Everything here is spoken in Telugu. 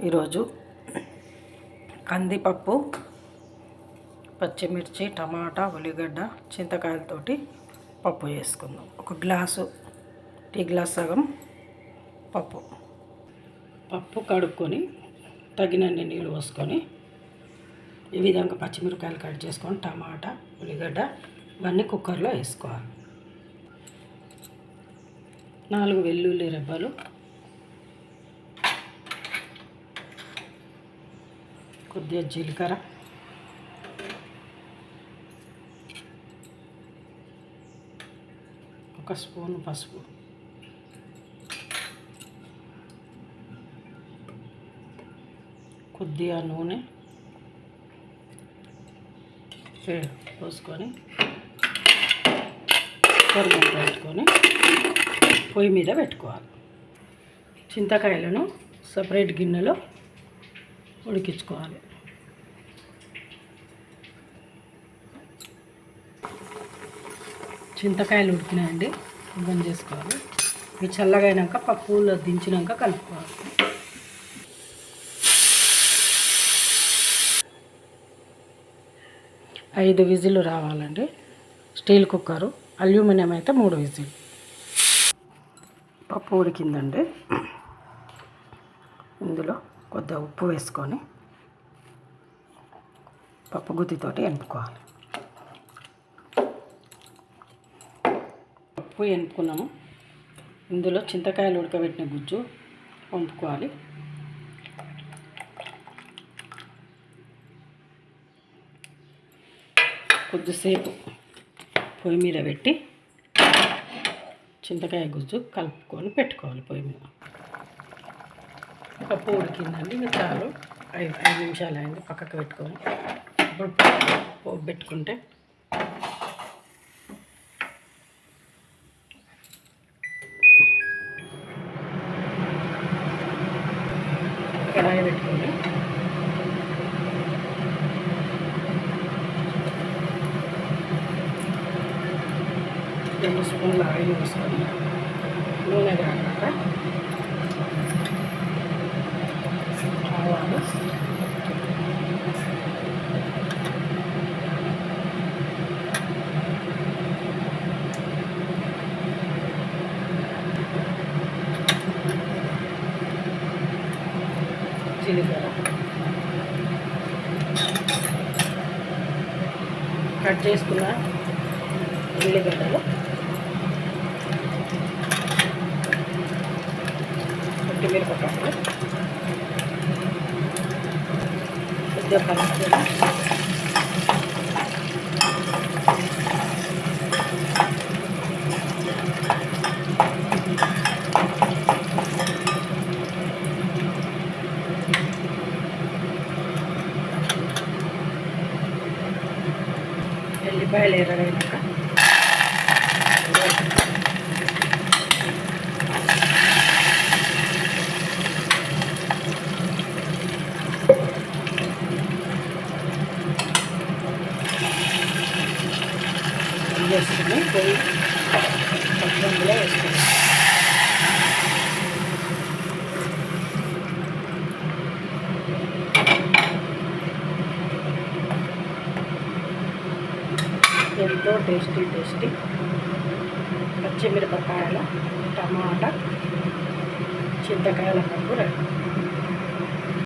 ఈరోజు కందిపప్పు, పచ్చిమిర్చి, టమాటా, ఉల్లిగడ్డ, చింతకాయలతోటి పప్పు చేసుకుందాం. ఒక గ్లాసు, టీ గ్లాస్ సగం పప్పు కడుక్కొని తగినన్ని నీళ్ళు పోసుకొని ఈ విధంగా పచ్చిమిరపకాయలు కట్ చేసుకొని టమాటా, ఉల్లిగడ్డ ఇవన్నీ కుక్కర్లో వేసుకోవాలి. 4 వెల్లుల్లి రెబ్బలు, కొద్దిగా జీలకర్ర, ఒక స్పూన్ పసుపు, కొద్దిగా నూనె పోసుకొని పెట్టుకొని పొయ్యి మీద పెట్టుకోవాలి. చింతకాయలను సపరేట్ గిన్నెలో ఉడికించుకోవాలి. చింతకాయలు ఉడికినాయండి, బంద్ చేసుకోవాలి. ఇవి చల్లగా అయినాక పప్పులో దించినాక కలుపుకోవాలి. ఐదు విజిల్ రావాలండి. స్టీల్ కుక్కరు, అల్యూమినియం అయితే 3 విజిల్. పప్పు ఉడికిందండి. ఇందులో కొద్దిగా ఉప్పు వేసుకొని పప్పు గుత్తితోటి ఎనుపుకోవాలి. పప్పు ఎనుపుకున్నాము. ఇందులో చింతకాయలు ఉడకబెట్టిన గుజ్జు వంపుకోవాలి. కొద్దిసేపు పొయ్యి మీద పెట్టి చింతకాయ గుజ్జు కలుపుకొని పెట్టుకోవాలి పొయ్యి మీద. పప్పు ఉడికిందండి, ఇంకా చాలు. 5 నిమిషాలు అయింది, పక్కకు పెట్టుకొని ఇప్పుడు పోపు పెట్టుకుంటే కడాయి పెట్టుకొని రెండు స్పూన్ల ఆయిల్ వేసుకొని నూనె కాక ఆవాలు, జీలకర్ర, కట్ చేసుకున్న ఉల్లిగడ్డలు, పచ్చిమిరపకాయలు, కొద్దిగా పసుపు, ఎల్లిపాయలు ఎర్రగైనాక వేసుకుని పొయ్యి పచ్చడిలో వేసుకోవాలి. ఎంతో టేస్టీ పచ్చిమిరపకాయల, టమాటా, చింతకాయల పప్పు రెడీ.